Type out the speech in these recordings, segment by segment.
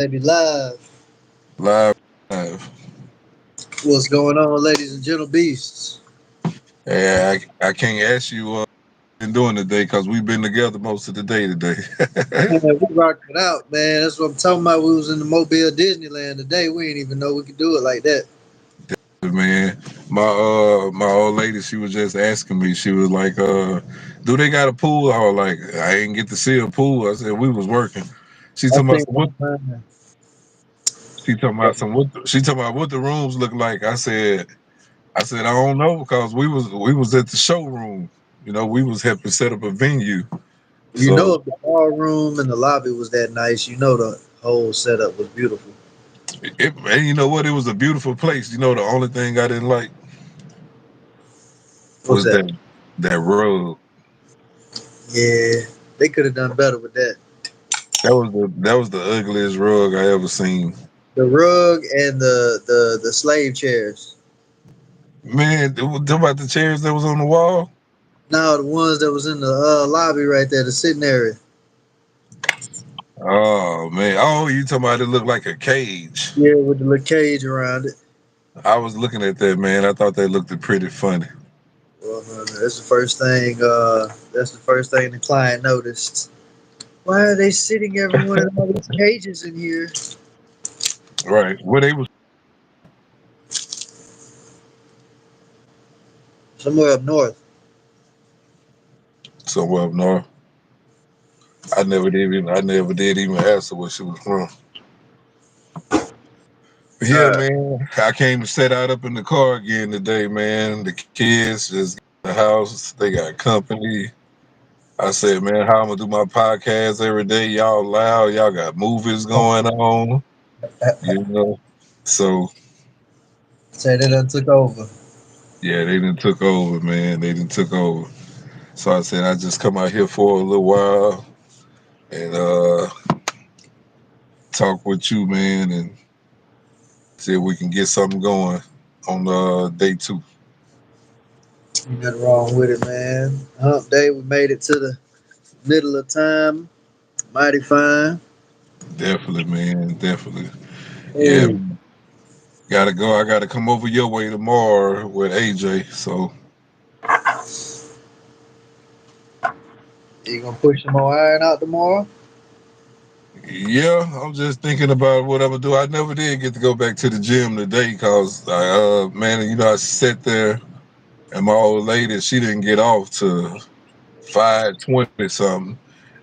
Maybe live. Live, live. What's going on, ladies and gentle beasts? Yeah, I can't ask you what you've been doing today because we've been together most of the day today. Man, we rocked it out, man. That's what I'm talking about. We was in the Mobile Disneyland today. We didn't even know we could do it like that. Man, my old lady, she was just asking me. She was like, do they got a pool? I was like, I ain't get to see a pool. I said we was working. She I talking about think some what? She talking about what the rooms look like. I said I don't know because we was at the showroom. We was helping set up a venue. you know, So if the ballroom and the lobby was that nice, you know the whole setup was beautiful. and you know what? It was a beautiful place. The only thing I didn't like What's was that? that rug. Yeah, they could have done better with that. That was the ugliest rug I ever seen. The rug and the slave chairs. Man, what about the chairs that was on the wall? Now the ones that was in the lobby right there, the sitting area. Oh man. Oh, you talking about it looked like a cage. Yeah, with the little cage around it. I was looking at that, man. I thought they looked pretty funny. Well, that's the first thing. That's the first thing the client noticed. Why are they sitting everyone in all these cages in here? Right. Where they was Somewhere up north. somewhere up north. I never did even ask her where she was from. Yeah, Uh, man. I came to set out up in the car again today, man. The kids just got in the house. They got company. I said, man, how I'm gonna do my podcast every day? Y'all loud. Y'all got movies going on. You know. So say they done took over. yeah, they done took over, man. They done took over. So I said I just come out here for a little while and talk with you, man, and see if we can get something going on day two. Ain't nothing wrong with it, man. Hump day, we made it to the middle of time. Mighty fine. Definitely, man. Definitely. Yeah, Hey, man. Gotta go. I gotta come over your way tomorrow with AJ. So you gonna push some more iron out tomorrow? yeah, I'm just thinking about what I'm gonna do. I never did get to go back to the gym today because man, I sat there and my old lady, she didn't get off to 5:20 something,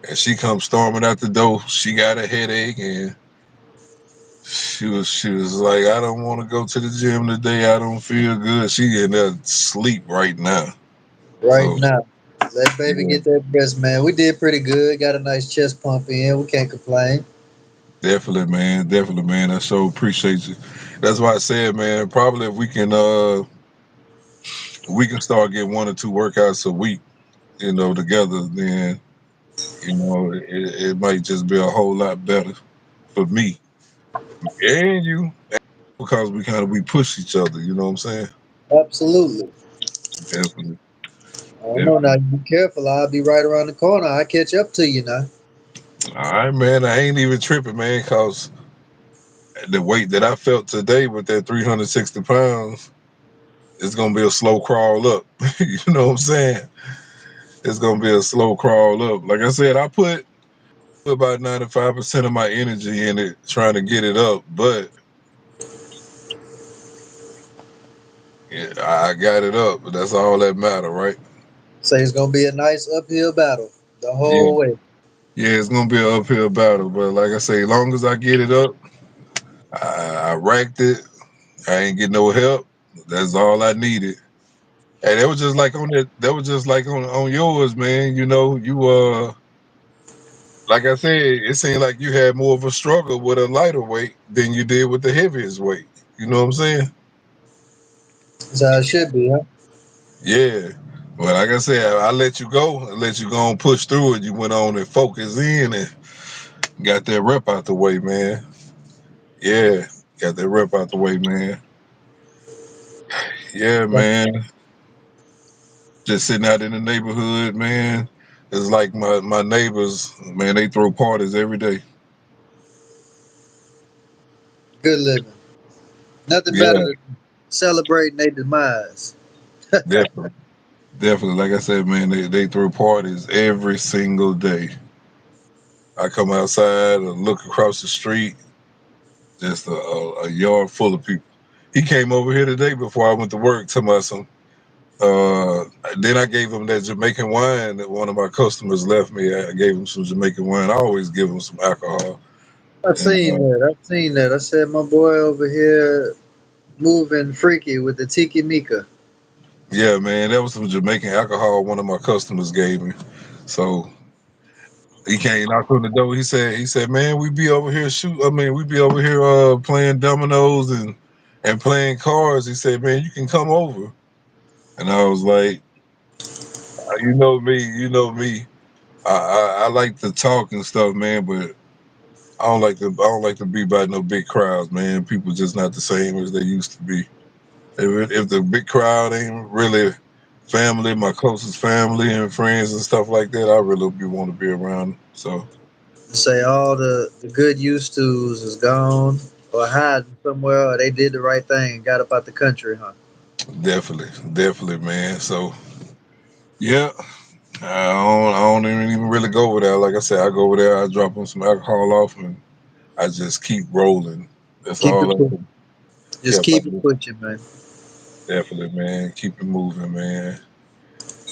and she comes storming out the door. She got a headache, and she was like, "I don't want to go to the gym today. I don't feel good." She in there sleep right now. Right So now. Let baby yeah, get that breast, man. We did pretty good. Got a nice chest pump in. We can't complain. definitely, man, definitely, man. I so appreciate you. That's why I said, man, probably if we can start getting 1 or 2 workouts a week, together, then it might just be a whole lot better for me and you because we push each other. You know what I'm saying? Absolutely. Definitely, I don't know now. definitely. You be careful. I'll be right around the corner. I'll catch up to you now. All right, man. I ain't even tripping, man, because the weight that I felt today with that 360 pounds, it's gonna be a slow crawl up. You know what I'm saying? It's gonna be a slow crawl up. Like I said, I put about 95% of my energy in it trying to get it up, but yeah, I got it up. But that's all that matter, right? Say it's gonna be a nice uphill battle the Yeah, whole way. yeah. It's gonna be an uphill battle, but like I say, as long as I get it up, I racked it. I ain't get no help. That's all I needed. And that was just like on that. That was just like on yours, man. Like I said, it seemed like you had more of a struggle with a lighter weight than you did with the heaviest weight. You know what I'm saying? That's how it should be, huh? Yeah. But like I said, I let you go. I let you go and push through it. You went on and focused in and got that rep out the way, man. Yeah. Got that rep out the way, man. Yeah, man. Just sitting out in the neighborhood, man. It's like my neighbors, man, they throw parties every day. Good living. Nothing better Yeah, than celebrating their demise. definitely. Definitely. Like I said, man, they throw parties every single day. I come outside and look across the street, just a yard full of people. He came over here today before I went to work to my some. Uh, then I gave him that Jamaican wine that one of my customers left me. I gave him some Jamaican wine. I always give him some alcohol. I And seen that. I seen that. I said my boy over here moving freaky with the Tiki Mika. yeah, man, that was some Jamaican alcohol one of my customers gave me. So he came knocked on the door. He said, man, we be over here shoot. I mean, we be over here playing dominoes and playing cards. He said, man, you can come over. And I was like, you know me, you know me. I like to talk and stuff, man, but I don't like to be by no big crowds, man. People just not the same as they used to be. If the big crowd ain't really family, my closest family and friends and stuff like that, I really be want to be around. So Say all the good used tos is gone or hiding somewhere, or they did the right thing and got up out the country, huh? definitely, definitely, man. So yeah, I don't even really go over there. Like I said, I go over there, I drop them some alcohol off, and I just keep rolling. That's Keep all it I pushing. do. Just Yep, I keep it do. pushing, man. Definitely, man. Keep it moving, man.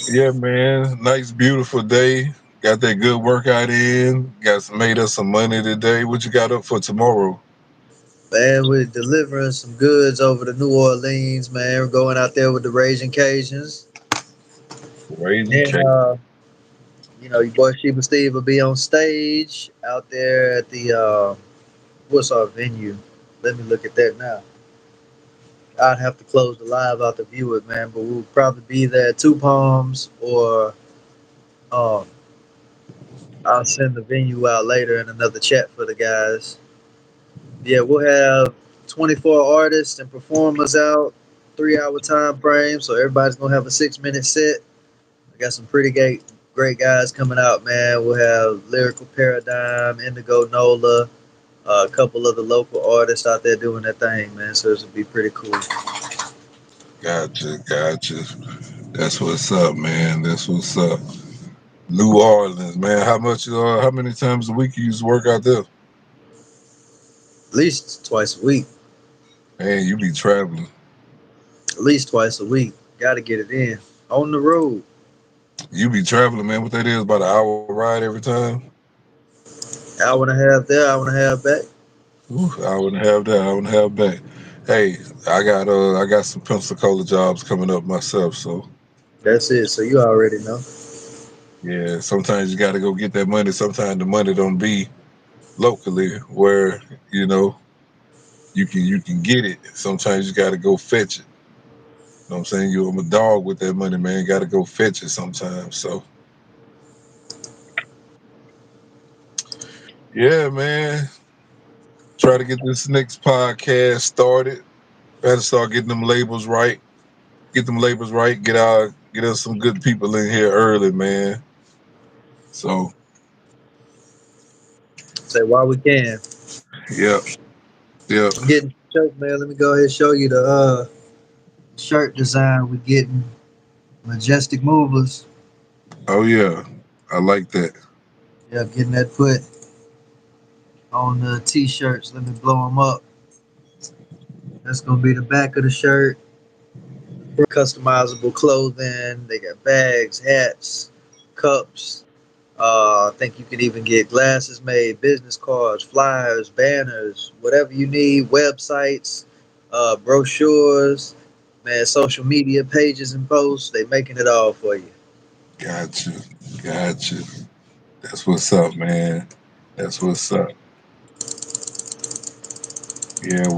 Yeah, man. Nice, beautiful day. Got that good workout in. Made us some money today. What you got up for tomorrow? Man, we're delivering some goods over to New Orleans, man. We're going out there with the Raging Cajuns. And Raising then, cake. your boy Sheba Steve will be on stage out there at the, what's our venue? Let me look at that now. I'd have to close the live out to view it, man, but we'll probably be there at Two Palms or um, I'll send the venue out later in another chat for the guys. Yeah, we'll have 24 artists and performers out, 3 hour time frame. So everybody's gonna have a 6 minute set. I got some pretty great guys coming out, man. We'll have Lyrical Paradigm, Indigo Nola, a couple of the local artists out there doing their thing, man. So this will be pretty cool. Gotcha, gotcha. That's what's up, man. That's what's up. New Orleans, man. How many times a week you used to work out there? At least twice a week. Man, you be traveling. At least twice a week. Got to get it in on the road. You be traveling, man. What that is, about an hour ride every time? Hour and a half there, hour and a half back. Ooh, hour and a half there, hour and a half back. Hey, I got some Pensacola jobs coming up myself, so That's it. So you already know. yeah, sometimes you gotta go get that money. Sometimes the money don't be locally where, you know, you can get it. Sometimes you gotta go fetch it. You know what I'm saying? I'm a dog with that money, man. Gotta go fetch it sometimes. So yeah, man. Try to get this next podcast started. Gotta start getting them labels right. Get them labels right. Get us some good people in here early, man. So Say while we can. yep, yep. I'm getting shirt, man. Let me go ahead and show you the shirt design we getting. Majestic Movers. Oh yeah. I like that. Yeah, getting that put on the t-shirts. Let me blow them up. That's gonna be the back of the shirt. Customizable clothing. They got bags, hats, cups. I think you can even get glasses made, business cards, flyers, banners, whatever you need. Websites, brochures, man, social media pages and posts. They making it all for you. Gotcha. Gotcha. That's what's up, man. That's what's up. Yeah,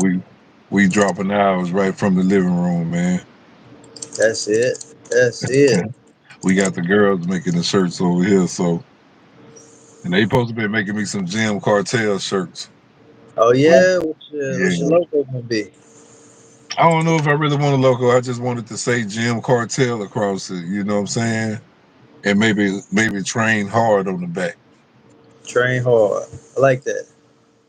we dropping hours right from the living room, man. That's it. That's it. We got the girls making the shirts over here, so and they supposed to be making me some Jim Cartel shirts. Oh But yeah, what's your yeah, logo gonna be? I don't know if I really want a logo. I just wanted to say Jim Cartel across it. You know what I'm saying? And maybe train hard on the back. Train hard. I like that.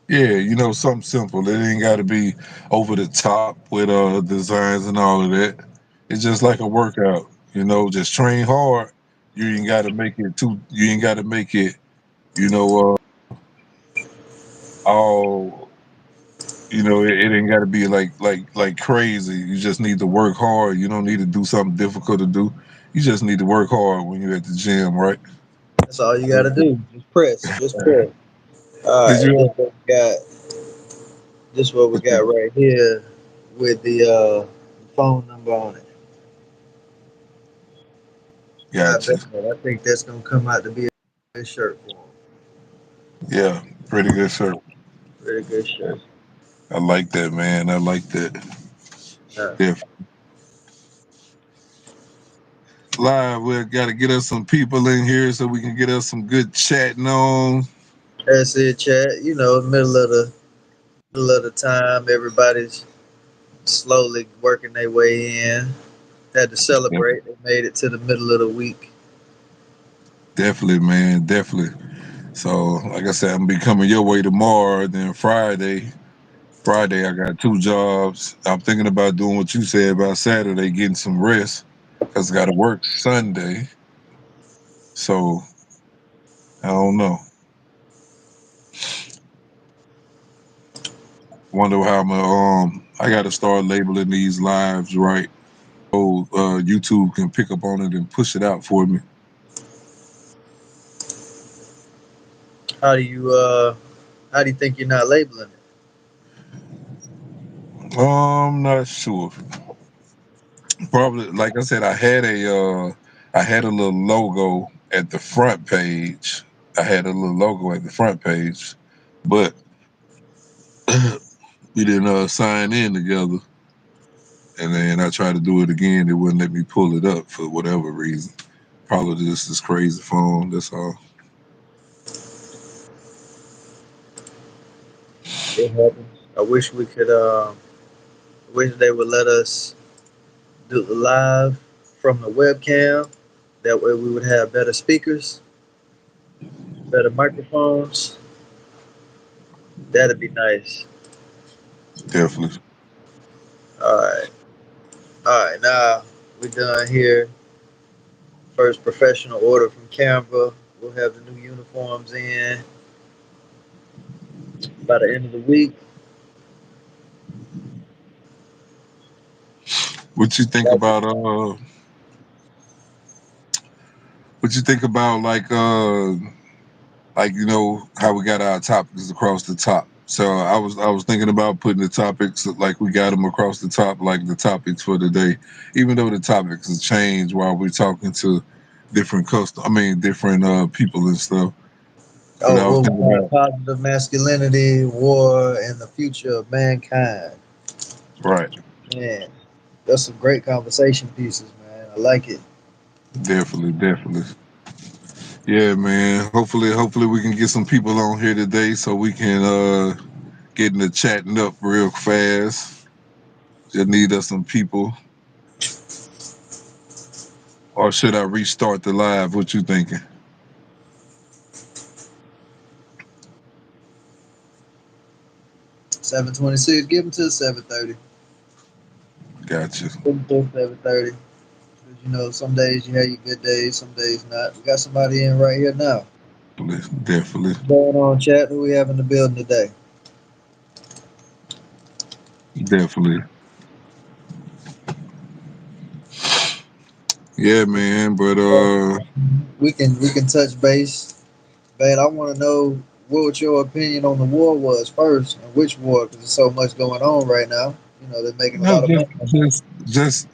Yeah, something simple. It ain't got to be over the top with designs and all of that. It's just like a workout. Just train hard. You ain't got to make it too. You ain't got to make it. You know, all. It ain't got to be like crazy. You just need to work hard. You don't need to do something difficult to do. You just need to work hard when you're at the gym, right? That's all you gotta do. Just press. Just press. All Did right. you? This what we got right here with the phone number on it. Not Gotcha. bad. I think that's gonna come out to be a good shirt for him. Yeah, pretty good, sir. Very good shirt. I like that, man. I like that. Uh, Yeah. Live, we got to get us some people in here so we can get us some good chatting on. that's it, chat. Middle of the time, everybody's slowly working their way in. Had to Yeah, celebrate. They made it to the middle of the week. definitely, man. Definitely. So, like I said, I'm be coming your way tomorrow. Then Friday. Friday, I got two jobs. I'm thinking about doing what you said about Saturday, getting some rest because I got to work Sunday. So, I don't know. Wonder how I got to start labeling these lives right. So, YouTube can pick up on it and push it out for me. How do you how do you think you're not labeling it? I'm not sure. Probably, like I said, I had a little logo at the front page. I had a little logo at the front page, but we didn't sign in together. And then I tried to do it again. It wouldn't let me pull it up for whatever reason. Probably just this crazy phone. That's all. It happens. I wish we could. Wish they would let us do the live from the webcam. That way, we would have better speakers, better microphones. That'd be nice. Definitely, All right, all right. Now we're done here. First professional order from Canva. We'll have the new uniforms in by the end of the week. what you think about what you think about like how we got our topics across the top. So I was thinking about putting the topics like we got them across the top, like the topics for the day, even though the topics has changed while we're talking to different people and stuff. But Oh, I was what thinking we got? about Positive masculinity, war, and the future of mankind. right, Man, that's some great conversation pieces, man. I like it. definitely, definitely, yeah, man. Hopefully we can get some people on here today so we can get into chatting up real fast. Just need us some people, or should I restart the live? What you thinking? 7:26. Give them to 7:30. Gotcha. Give them to 7:30. Because you know, some days you have your good days, some days not. We got somebody in right here now. Definitely, definitely, What's going on, chat? Who we have in the building today? definitely. Yeah, man. But We can touch base, man. I want to know what your opinion on the war was first, and which war, because there's so much going on right now. You know, they're making a no, lot of money.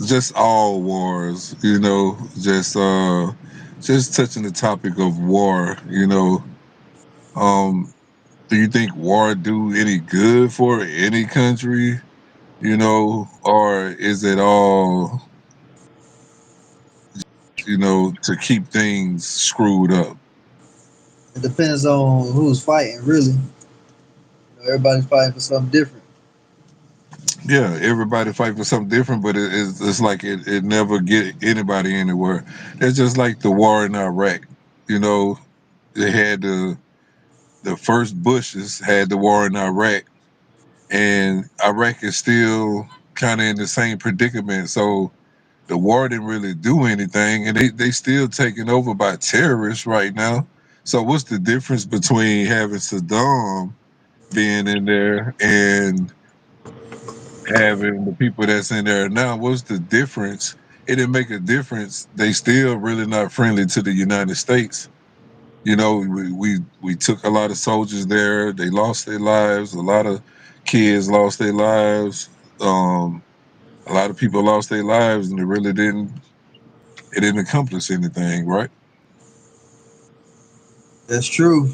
just all wars. Just touching the topic of war. Um, do you think war do any good for any country? Or is it all to keep things screwed up? It depends on who's fighting, really. Everybody's fighting for something different. Yeah, everybody fight for something different, but it's like it never get anybody anywhere. It's just like the war in Iraq. You know, they had the first Bushes had the war in Iraq, and Iraq is still kind of in the same predicament. So the war didn't really do anything, and they still taken over by terrorists right now. So what's the difference between having Saddam being in there and having the people that's in there now? What's the difference? It didn't make a difference. They still really not friendly to the United States. You know, we took a lot of soldiers there. They lost their lives. A lot of kids lost their lives. Um, a lot of people lost their lives, and it didn't accomplish anything, right? That's true.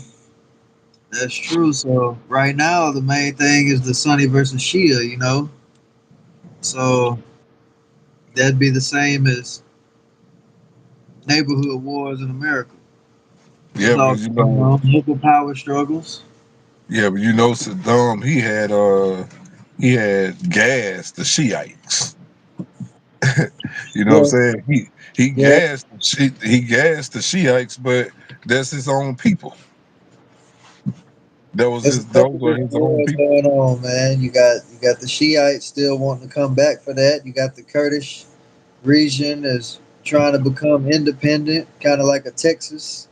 That's true. So right now, the main thing is the Sunni versus Shia. So that'd be the same as neighborhood wars in America. It's Yeah, but also local power struggles. Saddam, he had gas the Shiites. You know what I'm Yeah, saying? yeah. He gassed the Shiites, but that's his own people. It's a Those culture were his own war people. going on, man. You got the Shiites still wanting to come back for that. You got the Kurdish region is trying to become independent, kind of like a Texas.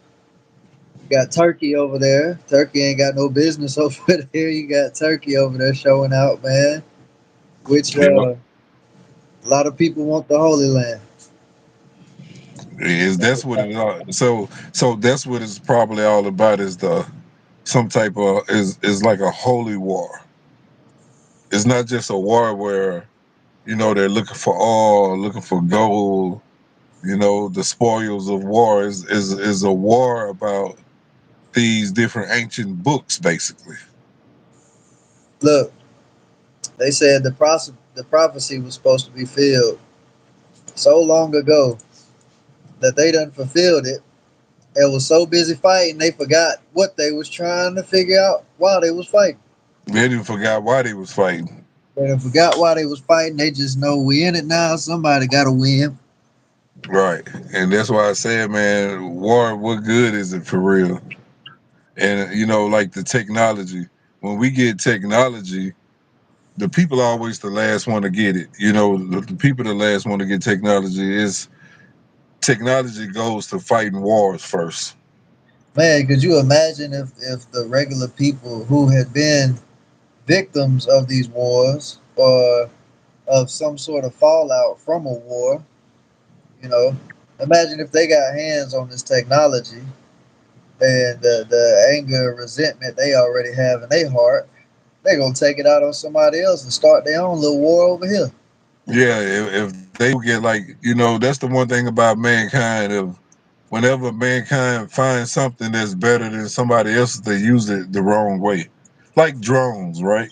You got Turkey over there. Turkey ain't got no business over there. You got Turkey over there showing out, man. Which Yeah, a lot of people want the Holy Land. is that's what it all. So that's what it's probably all about. Is the some type of is like a holy war. It's not just a war where they're looking for oil, looking for gold. The spoils of war is a war about these different ancient books, basically. Look, they said the prophecy was supposed to be filled so long ago that they done fulfilled it and was so busy fighting they forgot what they was trying to figure out while they was fighting. They didn't forgot why they was fighting. They done forgot why they was fighting. They just know we in it now. Somebody got to win. Right. And that's why I said, man, war, what good is it for real? And like the technology. When we get technology, the people are always the last one to get it. The people the last one to get technology is technology goes to fighting wars first. Man, could you imagine if the regular people who had been victims of these wars or of some sort of fallout from a war, you know, imagine if they got hands on this technology and the anger and resentment they already have in their heart, they gonna take it out on somebody else and start their own little war over here. Yeah, if they get like, that's the one thing about mankind. If whenever mankind finds something that's better than somebody else's, they use it the wrong way. Like drones, right?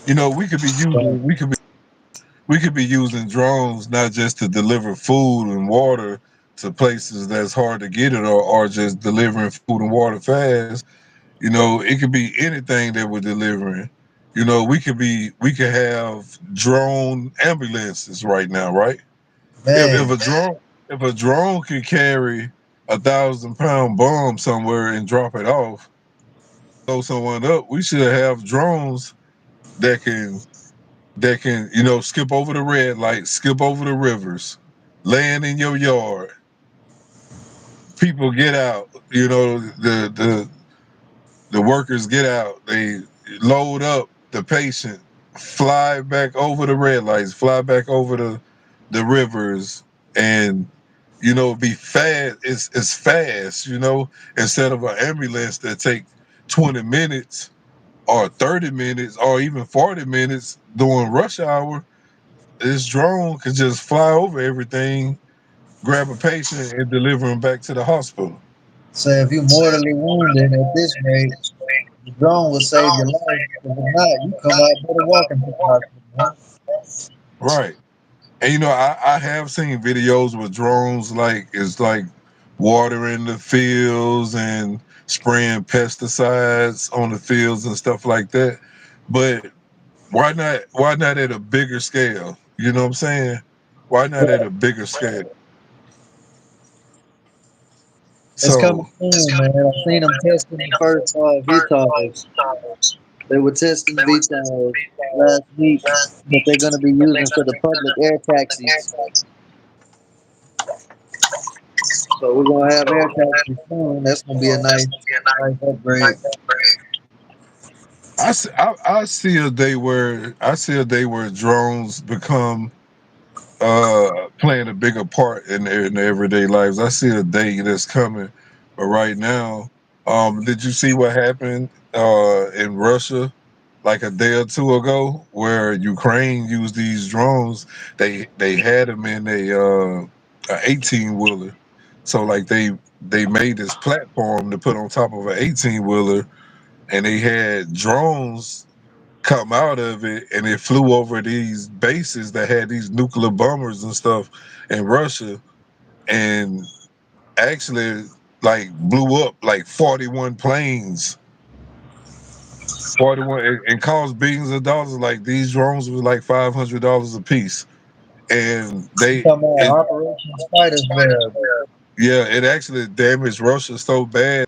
We could be So, using we could be using drones not just to deliver food and water to places that's hard to get it, or just delivering food and water fast. It could be anything that we're delivering. We could have drone ambulances right now, right? If man, if a drone if a drone could carry 1,000-pound bomb somewhere and drop it off, blow someone up, we should have drones that can skip over the red light, skip over the rivers, land in your yard. People get out. The workers get out. They load up the patient, fly back over the red lights, fly back over the rivers, and be fast. It's fast. Instead of an ambulance that take 20 minutes or 30 minutes or even 40 minutes during rush hour. This drone could just fly over everything, grab a patient, and deliver him back to the hospital. so if you mortally wounded at this rate, the drone will save your life. If not, you come out better walking to the hospital, man. Right. And I have seen videos with drones like it's like watering the fields and spraying pesticides on the fields and stuff like that. But why not at a bigger scale? You know what I'm saying? Why not at a bigger scale? It's coming So soon, man. I seen them testing the first VTOLs. They were testing the VTOLs last week that they're going to be using for the public air taxis. So we're going to have air taxis soon. That's going to be a nice upgrade. I see a day where drones become playing a bigger part in their everyday lives. I see a day that's coming, but right now, did you see what happened in Russia like a day or two ago, where Ukraine used these drones? They had them in a 18 wheeler, so like they made this platform to put on top of an 18 wheeler, and they had drones come out of it, and it flew over these bases that had these nuclear bombers and stuff in Russia, and actually like blew up like 41 planes, 41, and cost billions of dollars. Like these drones were like $500 a piece, and You talking about Operation Spider's Web? yeah, it actually damaged Russia so bad.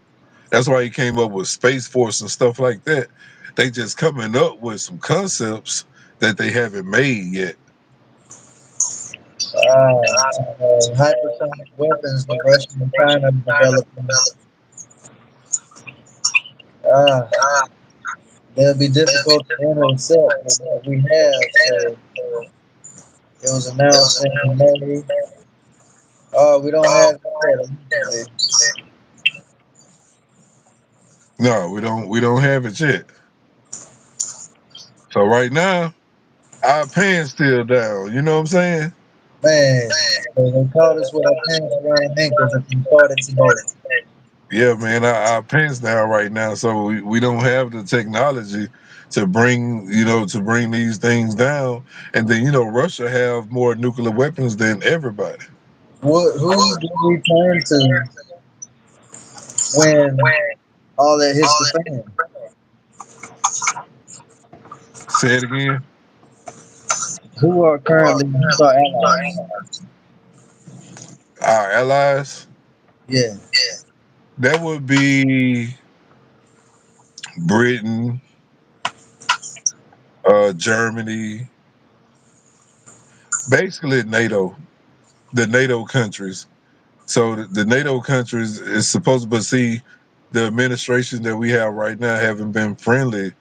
That's why he came up with Space Force and stuff like that. They just coming up with some concepts that they haven't made yet. Hypersonic weapons the Russia and China are developing. Ah, they'll be difficult to intercept with what we have. So it was announced in May. Oh, we don't have it yet. Initially. No, we don't have it yet. So right now, our pants still down. You know what I'm saying? Man, so they caught us with our pants around the ankles if we started today. Yeah, man, our pants down right now. So we don't have the technology to bring, to bring these things down. And then, Russia have more nuclear weapons than everybody. Who do we turn to when all that hits the fan? Say it again. Who's our allies? Our allies, Yeah. that would be Britain, Germany, basically NATO, the NATO countries. So the NATO countries is supposed to, but see, the administration that we have right now haven't been friendly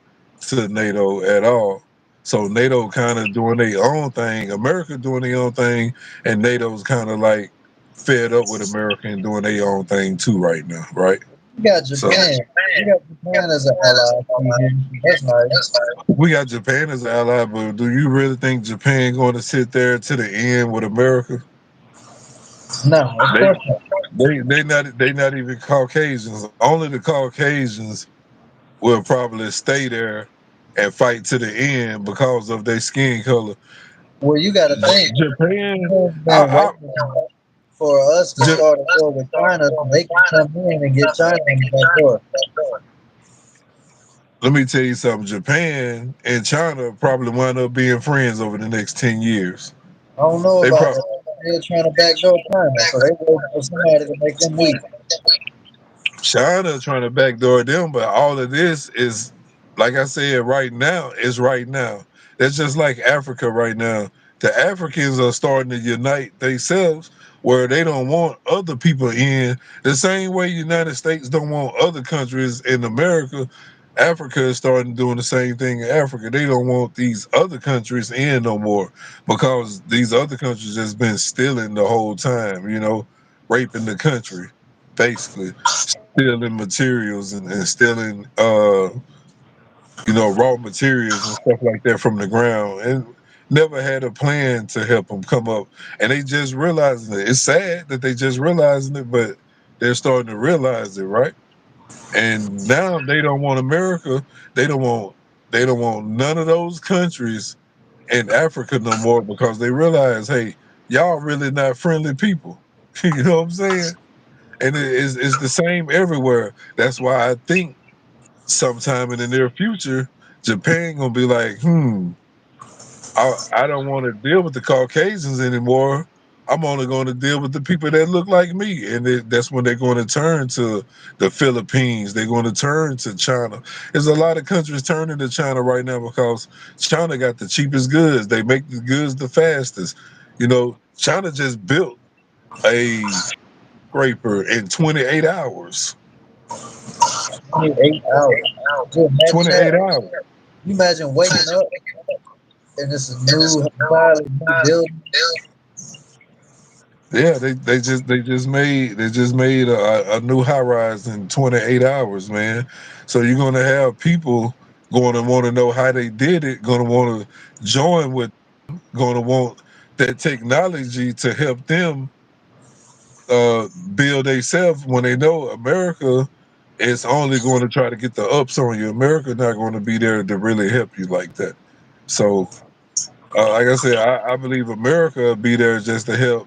to NATO at all. So NATO kind of doing their own thing, America doing their own thing, and NATO's kind of like fed up with America and doing their own thing too right now, right? We got So Japan. We got Japan as an ally. See here. That's nice. we got Japan as an ally, but do you really think Japan going to sit there to the end with America? No, of They course not. they not even Caucasians. Only the Caucasians will probably stay there and fight to the end because of their skin color. Well, you got to think. Japan, Japan's I, been I waiting for us to Ja- start a war with China so they can come in and get China in the back door. let me tell you something. Japan and China probably wind up being friends over the next 10 years. I don't know They about probably that. They're trying to backdoor China, so they waiting for somebody to make them weak. China trying to backdoor them, but all of this is, like I said, right now is right now. It's just like Africa right now. The Africans are starting to unite themselves where they don't want other people in the same way United States don't want other countries in America. Africa is starting doing the same thing in Africa. They don't want these other countries in no more because these other countries has been stealing the whole time, raping the country, basically stealing materials and stealing raw materials and stuff like that from the ground, and never had a plan to help them come up, and they just realizing it. It's sad that they just realizing it, but they're starting to realize it, right? And now they don't want America. They don't want none of those countries in Africa no more because they realize, hey, y'all really not friendly people. You know what I'm saying? And it's the same everywhere. That's why I think sometime in the near future, Japan gonna be like, I don't want to deal with the Caucasians anymore. I'm only going to deal with the people that look like me, and that's when they're going to turn to the Philippines. They're going to turn to China. There's a lot of countries turning to China right now because China got the cheapest goods. They make the goods the fastest. You know, China just built a scraper in 28 hours. 28 hours. Could you imagine 28 that? hours. You imagine waking up and it's a new, entirely new building. Yeah, they just made a new high rise in 28 hours, man. So you're gonna have people going to want to know how they did it, going to want to join with, going to want that technology to help them build themselves when they know America is only going to try to get the ups on you. America not going to be there to really help you like that. So, like I said, I believe America will be there just to help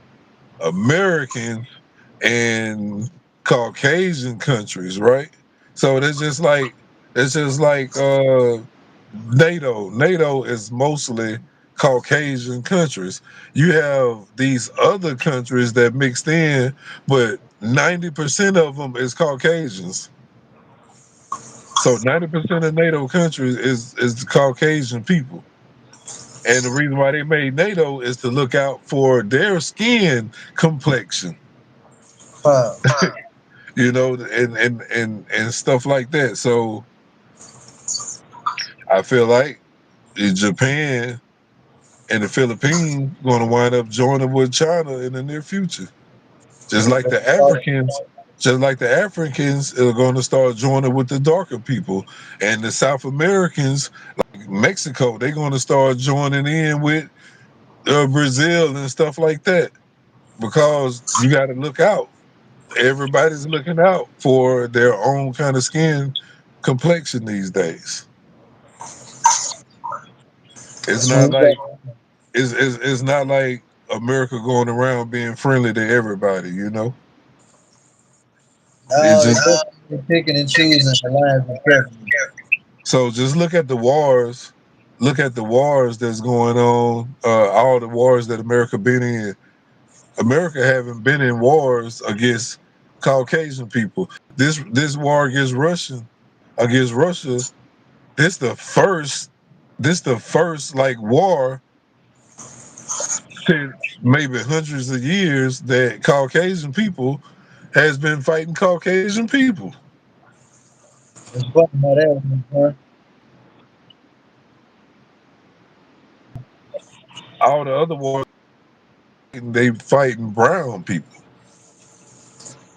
Americans and Caucasian countries, right? So that's just like NATO. NATO is mostly Caucasian countries. You have these other countries that mixed in, but 90% of them is Caucasians. So 90% of NATO countries is the Caucasian people. And the reason why they made NATO is to look out for their skin complexion, Wow. you know, and stuff like that. So I feel like Japan and the Philippines going to wind up joining with China in the near future. Just like the Africans, just like the Africans are going to start joining with the darker people, and the South Americans, like Mexico, they're going to start joining in with Brazil and stuff like that. Because you got to look out. Everybody's looking out for their own kind of skin complexion these days. It's That's when not we got, like it's not like America going around being friendly to everybody, you know. It's now just it's definitely picking and choosing the lines and carefully. so just look at the wars. Look at the wars that's going on. All the wars that America been in. America haven't been in wars against Caucasian people. This war against Russia. This the first. This the first like war since maybe hundreds of years that Caucasian people has been fighting Caucasian people. It's funny how that was, huh? All the other wars they fighting brown people.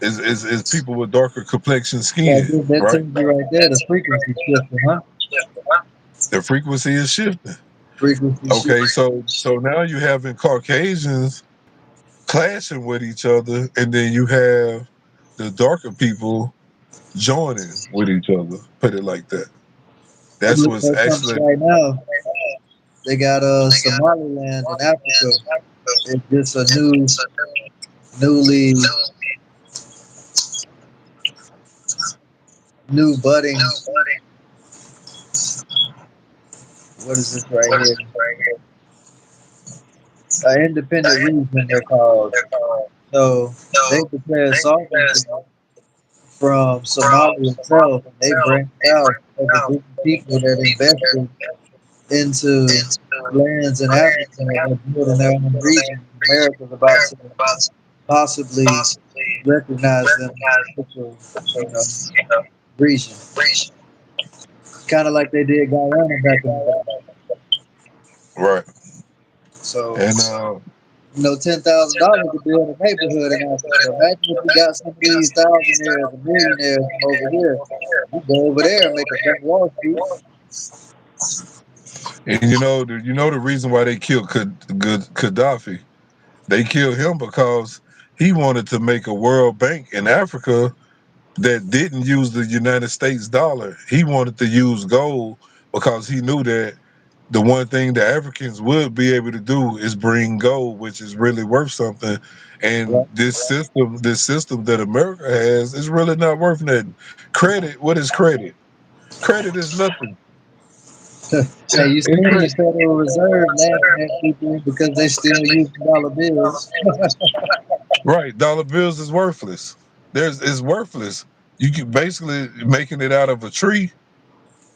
Is people with darker complexion So I skin, guess that right? tells you right there the frequency shifting, huh? The frequency is shifting. Frequency shift. Okay, so now you having Caucasians clashing with each other, and then you have the darker people joining with each other. Put it like that. I'm That's looking what's at something actually right now. They got Somaliland in Africa. It's just a newly new budding. What is this right here? An independent region they're called. So they declared sovereignty from Somalia itself, and they branched out as a group of people that invested into lands in Africa and they're building their own region. America's about to possibly recognize them as an official, you know, region, kind of like they did Guyana back in the day. right. So, And $10,000 to build a neighborhood in Africa. Imagine if you got some of these thousandaires and millionaires from over here. You go over there and make a bank Wall Street. you know the reason why they killed Gaddafi. They killed him because he wanted to make a world bank in Africa that didn't use the United States dollar. He wanted to use gold because he knew that the one thing the Africans would be able to do is bring gold, which is really worth something. And Right? this system that America has is really not worth nothing. Credit, what is credit? Credit is nothing. Hey, you It's seen the crazy. Federal Reserve laughing at people because they still use dollar bills. Right, dollar bills is worthless. There's It's worthless. You can basically making it out of a tree.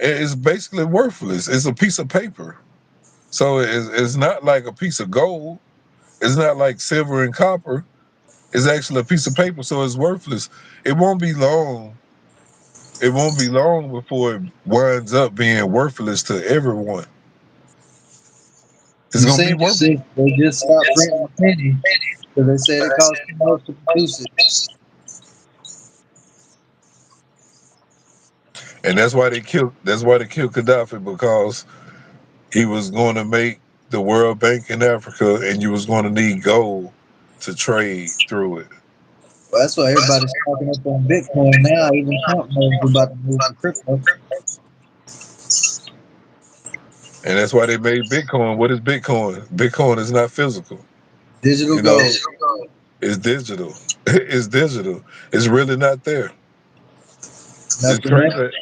It's basically worthless. It's a piece of paper. So it's not like a piece of gold. It's not like silver and copper. It's actually a piece of paper, so it's worthless. It won't be long. It won't be long before it winds up being worthless to everyone. It's You gonna be seen worthless. they just stopped printing a penny because they said it costs too much to produce it. And that's why they killed Gaddafi, because he was going to make the World Bank in Africa, and you was going to need gold to trade through it. Well, that's why everybody's stocking up on Bitcoin now. Even Trump knows we're about to move to crypto. And that's why they made Bitcoin. What is Bitcoin? Bitcoin is not physical. Digital You know, gold, it's digital. It's digital. It's really not there. It's nothing crazy. else.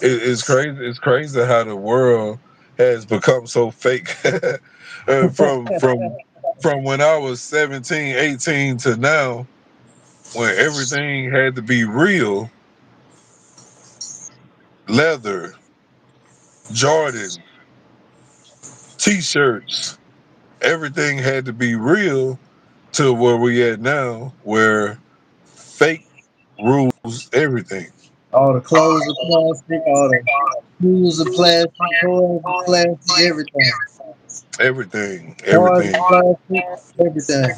It's crazy. It's crazy how the world has become so fake. From when I was 17, 18 to now, when everything had to be real, leather, Jordan, t-shirts, everything had to be real, to where we at now, where fake rules everything. All the clothes are plastic, all the shoes are plastic, toys are plastic, everything. Everything. Cars are Everything. plastic, everything.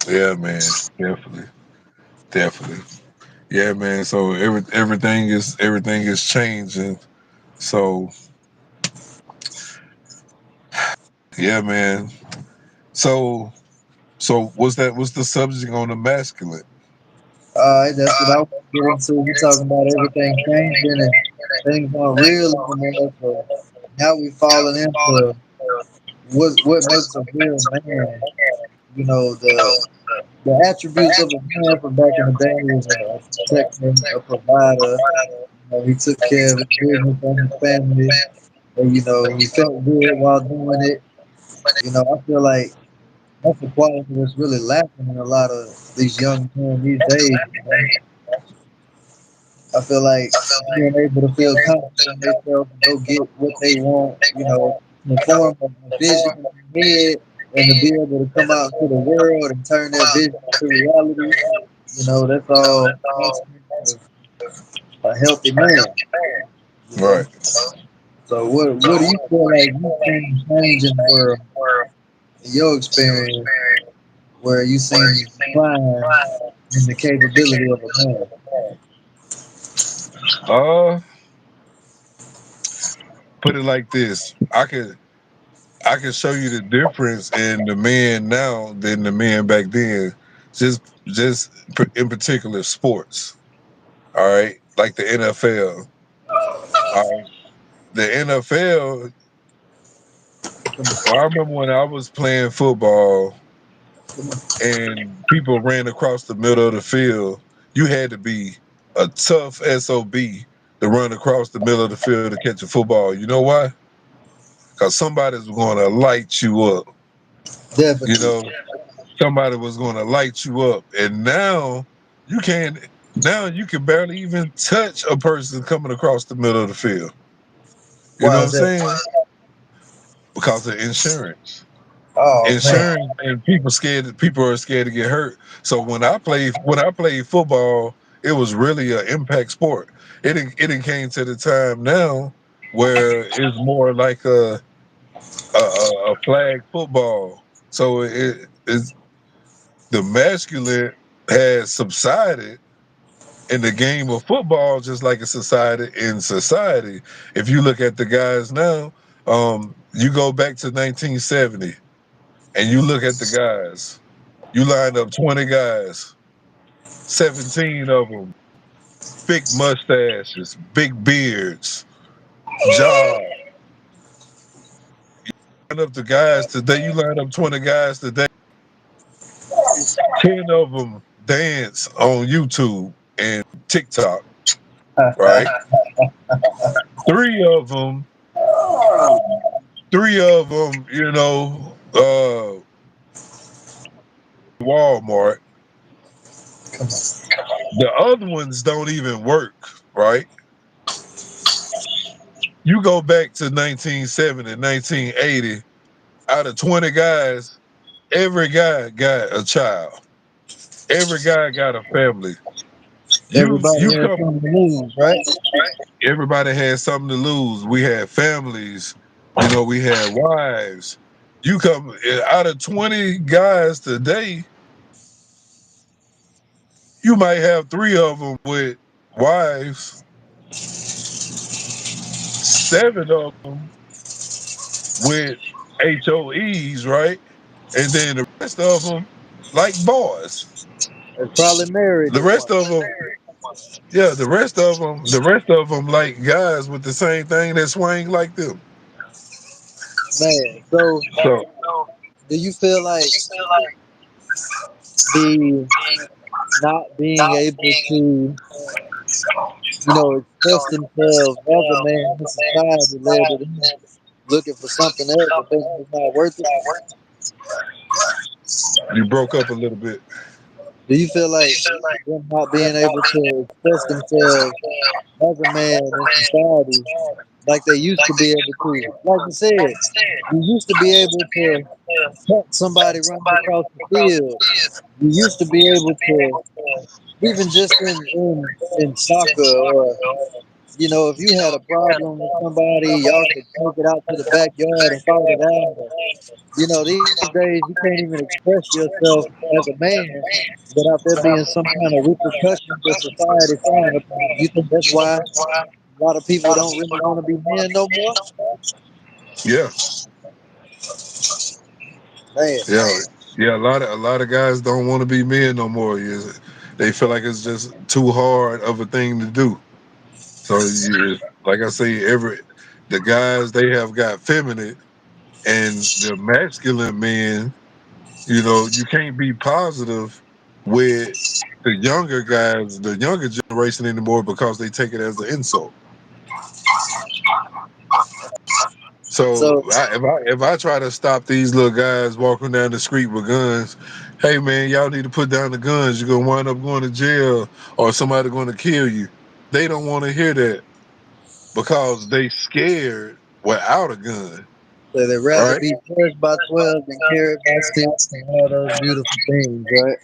Yeah, man. Definitely. Definitely. Yeah, man. So everything is changing. So yeah, man. So what's the subject on the masculine? All right, that's what I want to get into. We're talking about everything changing and things aren't real anymore. So now we're falling into what makes a real man. You know, the attributes of a man from back in the day was a protector, a provider. You know, he took care of his business and his family. And, you know, he felt good while doing it. You know, I feel like that's a quality that's really lacking in a lot of these young men these days. You know, I feel like being able to feel confident in themselves and go get what they want, you know, in the form of a vision in their head and to be able to come out into the world and turn that vision into reality, you know, that's all aspects of a healthy man, you know. Right. So what do you feel like you've seen change in the world in your experience where you seen the decline in the capability of a man? Uh Put it like this. I can show you the difference in the men now than the men back then. Just in particular sports. All right. Like the NFL. All right. The NFL, Come on, I remember when I was playing football come on. and people ran across the middle of the field, you had to be a tough SOB to run across the middle of the field to catch a football. You know why? Because somebody's going to light you up. You Definitely. know, somebody was going to light you up. And you can't, now you can barely even touch a person coming across the middle of the field. You know Why what I'm is that? saying? Because of insurance. Oh man. Insurance, and people are scared to get hurt. So when I played football, it was really an impact sport. It came to the time now where it's more like a flag football. So it is, the masculine has subsided in the game of football, just like it subsided in society. If you look at the guys now, you go back to 1970 and you look at the guys. You line up 20 guys, 17 of them, big mustaches, big beards, jaw. Line up the guys today. You line up 20 guys today. 10 of them dance on YouTube and TikTok, right? Three of them. Three of them, Walmart. Come on. The other ones don't even work, right? You go back to 1970, 1980, out of 20 guys, every guy got a child. Every guy got a family. You Everybody has come something to lose, right? Everybody had something to lose. We had families, we had wives. You come out of 20 guys today, you might have three of them with wives, seven of them with HOEs, right? And then the rest of them like boys. It's probably married The to rest one. of them, yeah, the rest of them like guys with the same thing that swing like them. Man, so So do you feel like the not being able to, express themselves as a man in society led to them looking for something else and thinking it's not worth it? you broke up a little bit. Do you feel like them not being able to express themselves as a man in society like they used to be able to? Like you said, you used to be able to catch somebody running across the field. You used to be able to, even just in soccer, or if you had a problem with somebody, y'all could take it out to the backyard and fight it out. Or, these days you can't even express yourself as a man without there being some kind of repercussions or society frown upon it. You think that's why a lot of people don't really want to be men no more? Yeah, Man, yeah, yeah. A lot of guys don't want to be men no more. They feel like it's just too hard of a thing to do. So, like I say, the guys they have got feminine, and the masculine men. You can't be positive with the younger generation anymore because they take it as an insult. So so if I try to stop these little guys walking down the street with guns, hey man, y'all need to put down the guns. You're gonna wind up going to jail or somebody going to kill you. They don't want to hear that because they scared without a gun, they'd rather right? be judged by 12 than carried by sticks and all those beautiful things, right?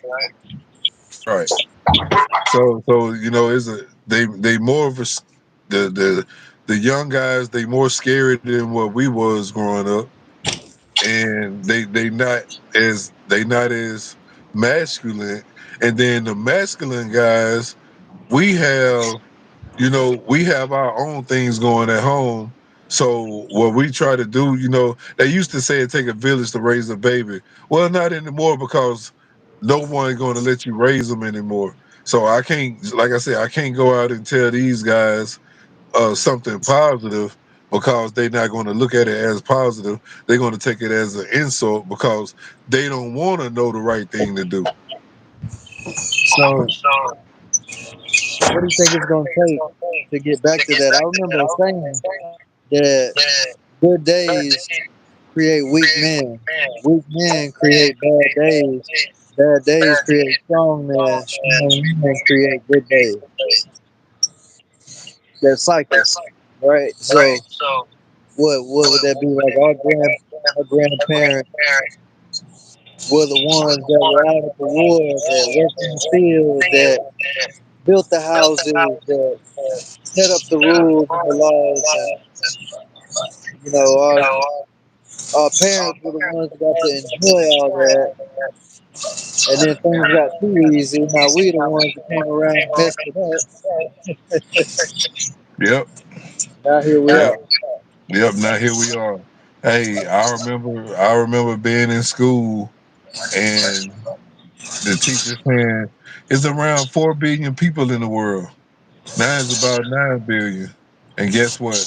Right. So it's they more of the young guys, they more scary than what we was growing up, and they not as masculine. And then the masculine guys, we have we have our own things going at home. So what we try to do, they used to say it take a village to raise a baby. Well, not anymore because no one going to let you raise them anymore. So I can't, like I said, I can't go out and tell these guys something positive because they're not going to look at it as positive. They're going to take it as an insult because they don't want to know the right thing to do. So, what do you think it's going to take to get back to that? I remember a saying that good days create weak men, weak men create bad days create strong men, strong men create good days. That cycle, right? So, what would that be like? Our grandparents were the ones that were out at the war, that worked in the field, that built the houses, that set up the rules and the laws, and you know, our parents were the ones that got to enjoy all that. And then things got too easy. Now we the ones that came around and messed it up. Yep. Now here we Yep. are. Yep. Now here we are. Hey, I remember being in school and the teacher saying it's around 4 billion people in the world. Now it's about 9 billion. And guess what?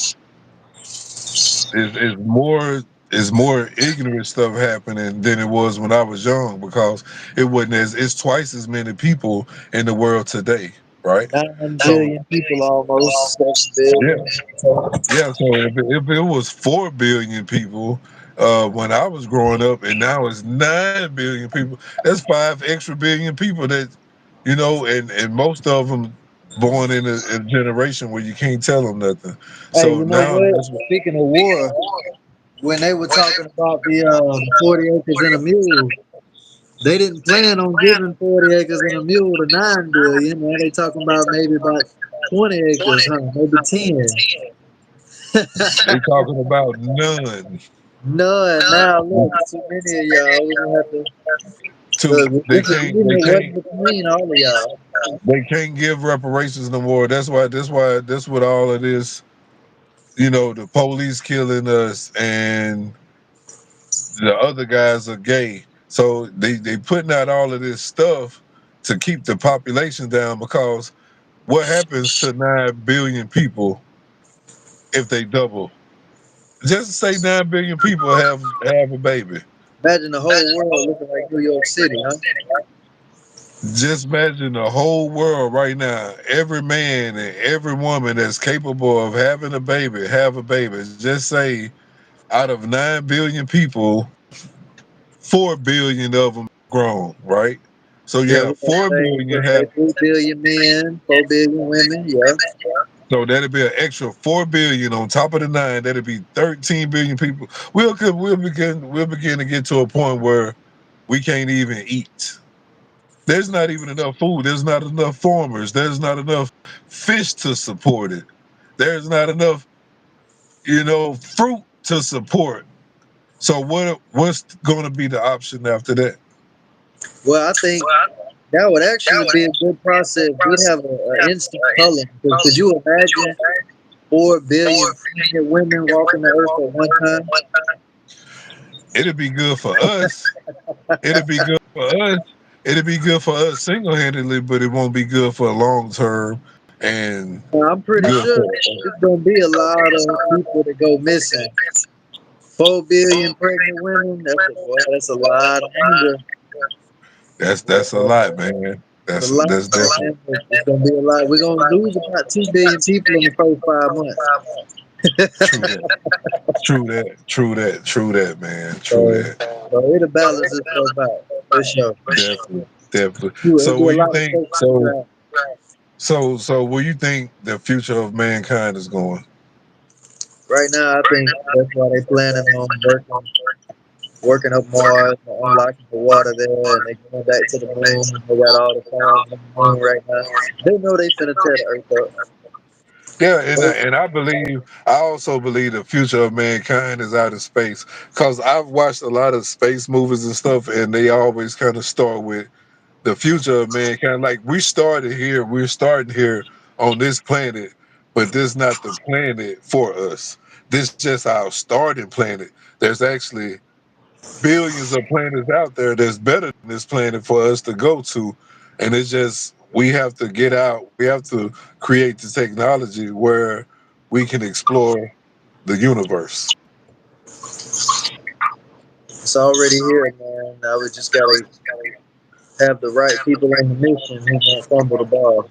It's more ignorant stuff happening than it was when I was young because it's twice as many people in the world today. right? 9 billion people, almost 7 billion. Yeah, yeah. So if it was 4 billion people when I was growing up, and now it's 9 billion people, that's 5 extra billion people that and most of them born in a generation where you can't tell them nothing. Hey, So you know now what? that's what. Speaking of war, when they were talking about the 40 acres and a mule, they didn't plan on giving 40 acres and a mule to 9 billion. Now they talking about maybe about 20 acres, huh? Maybe 10. They talking about none. None. Now look, it's too many of y'all. We're gonna have to To look. they It's a can't they unit can't wasn't between all of y'all. they can't give reparations no more. That's what all of this. The police killing us and the other guys are gay. So they putting out all of this stuff to keep the population down because what happens to 9 billion people if they double? Just say 9 billion people have a baby. Imagine the whole world looking like New York City, huh? Just imagine the whole world right now, every man and every woman that's capable of having a baby, have a baby. Just say out of 9 billion people, 4 billion of them grown, right? So you Yeah, have we're gonna four say billion let's have say 3 billion men, 4 billion women. Yeah. so that'd be an extra 4 billion on top of the nine. That'd be 13 billion people. We'll begin to get to a point where we can't even eat. There's not even enough food. There's not enough farmers. There's not enough fish to support it. There's not enough, fruit to support. So what's going to be the option after that? Well, I think that would actually be a good process. We'd have an instant culling. Because could you imagine 4 billion pregnant women walking the earth at one time? It'd be good for us. It'd be good for us. It'd be good for us single handedly, but it won't be good for long term and Well, I'm pretty good sure for. it's gonna be a lot of people that go missing. 4 billion pregnant women. That's a lot of anger. That's a lot, man. That's a That's lot, that's definitely man. It's gonna be a lot. We're gonna lose about 2 billion people in the first 5 months. true that. True that. True that. True that, man. True So, that. so it'll balance itself out for sure. Definitely. Definitely. It'll So be a will you lot of think folks to drown. so will you think the future of mankind is going? Right now, I think that's why they're planning on working up Mars, unlocking the water there, and they going back to the moon. They got all the farms on the moon right now. They know they finna tear the earth up. Yeah, and I also believe the future of mankind is out in space because I've watched a lot of space movies and stuff, and they always kind of start with the future of mankind. Like we're starting here on this planet, but this is not the planet for us. This just our starting planet. There's actually billions of planets out there that's better than this planet for us to go to, and it's just we have to get out. We have to create the technology where we can explore the universe. It's already here, man. Now we just gotta have the right people on the mission who won't fumble the ball.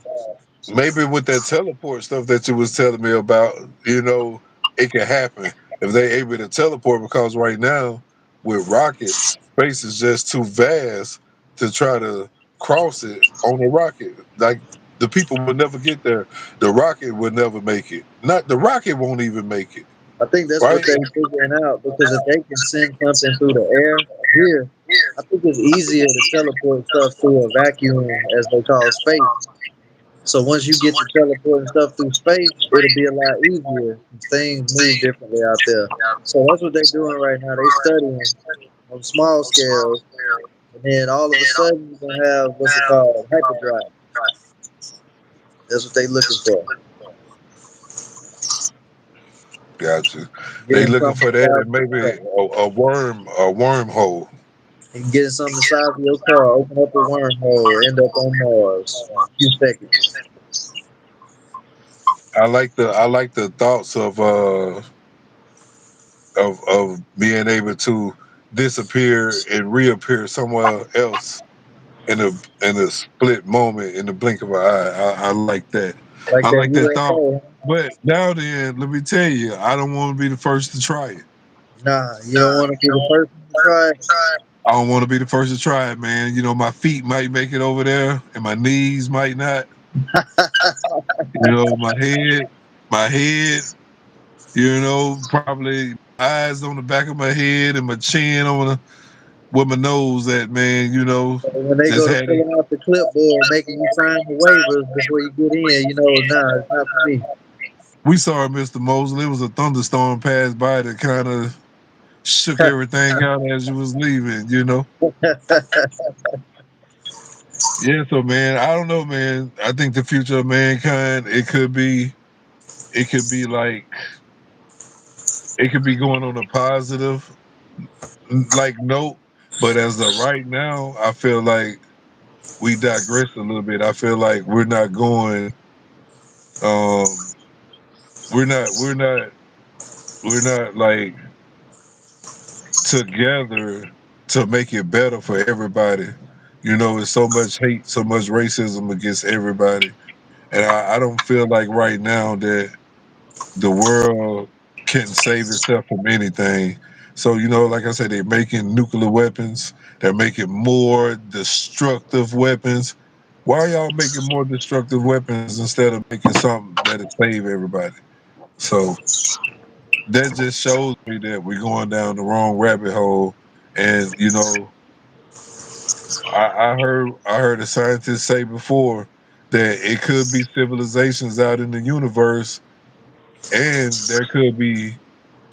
Maybe with that teleport stuff that you was telling me about, it can happen if they able to teleport because right now with rockets, space is just too vast to try to cross it on a rocket. Like the people would never get there. The rocket would never make it. Not the rocket won't even make it. I think that's Right? what they're figuring out because if they can send something through the air here, I think it's easier to teleport stuff through a vacuum, as they call space. So once you get to teleporting stuff through space, it'll be a lot easier. Things move differently out there. So that's what they're doing right now. They studying on small scales, and then all of a sudden you're gonna have what's it called hyperdrive. That's what they're looking for. Gotcha. They Getting looking something for the that size and of your maybe car. a wormhole. And getting something the size of your car, open up a wormhole, end up on Mars in a few seconds. I like the thoughts of being able to disappear and reappear somewhere else. in a split moment, in the blink of an eye. I like that. Like I that like that thought. UFO. But now then, let me tell you, I don't want to be the first to try it. Nah, you don't want to be the first one to try it. I don't want to be the first to try it, man. You know, my feet might make it over there, and my knees might not. You know, my head. You know, probably my eyes on the back of my head and my chin on where my nose at, man. You know, So when they just go to had it. filling out the clipboard, making you sign the waivers before you get in, nah, it's not for me. We saw it, Mr. Mosley. It was a thunderstorm passed by that kind of shook everything out as you was leaving. You know. Yeah. So, man, I don't know, man. I think the future of mankind, it could be like, it could be going on a positive like note, but as of right now, I feel like we digressed a little bit. I feel like we're not going. Um, we're not. We're not like together to make it better for everybody. You know, it's so much hate, so much racism against everybody, and I don't feel like right now that the world can save itself from anything. So, you know, like I said, they're making nuclear weapons. They're making more destructive weapons. Why are y'all making more destructive weapons instead of making something that'll save everybody? So that just shows me that we're going down the wrong rabbit hole. And you know, I heard a scientist say before that it could be civilizations out in the universe, and there could be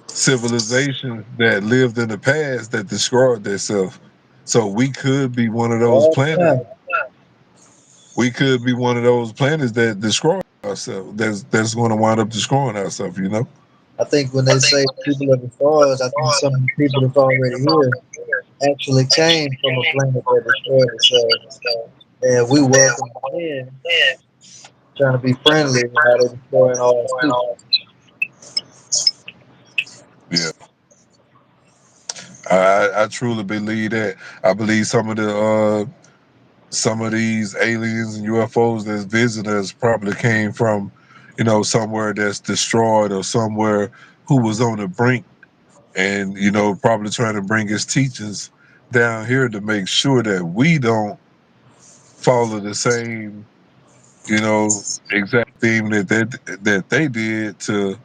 civilizations that lived in the past that destroyed themselves. So we could be one of those All the planets. time. We could be one of those planets that destroy ourselves. That's going to wind up destroying ourselves. You know. I think when they say people of the stars, I think some of the people that's already here actually came from a planet that destroyed itself. And we welcome them in, trying to be friendly while they're destroying all us people. Yeah, I truly believe that. I believe some of these aliens and UFOs that's visiting us probably came from, you know, somewhere that's destroyed or somewhere who was on the brink, and you know, probably trying to bring his teachings down here to make sure that we don't follow the same, you know, exact theme that they did to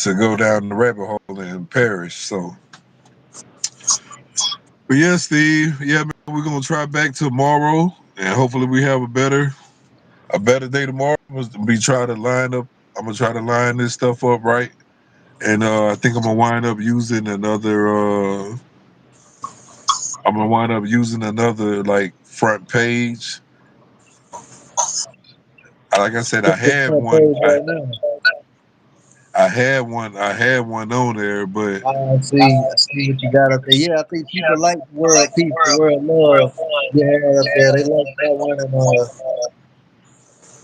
go down the rabbit hole and perish. So, but yeah, Steve, yeah, man, we're gonna try back tomorrow, and hopefully we have a better day tomorrow. We try to line up. I'm gonna try to line this stuff up right, and I think I'm gonna wind up using another. I'm gonna wind up using another like front page. Like I said, What's the front page right now? I had one on there, but I see what you got up there. Yeah, I think people like the world peace, the world love. You had up there. They like that one, and yeah,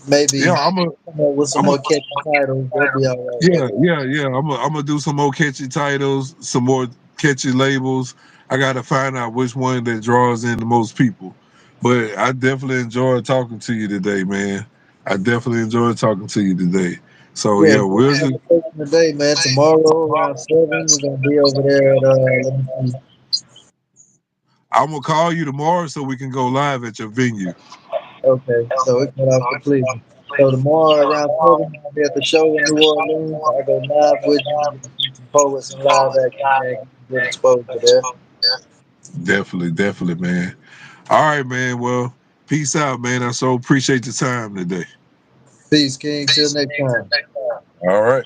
maybe come up with some I'm a, more catchy titles. They'll be all right with yeah, it. yeah. I'm gonna do some more catchy titles, some more catchy labels. I gotta find out which one that draws in the most people. But I definitely enjoyed talking to you today, man. I definitely enjoyed talking to you today. So Yeah, yeah, good we'll just, conversation today, man. Tomorrow around 7, we're gonna be over there at let me see. I'm gonna call you tomorrow so we can go live at your venue. Okay, so it cut off completely. So tomorrow around 7, I'll be at the show in New Orleans. I'll go live with you. Get to see some poets and live action, man. Get some good exposure there. Definitely, definitely, man. All right, man. Well, peace out, man. I so appreciate the time today. Peace, King. Till next time. All right.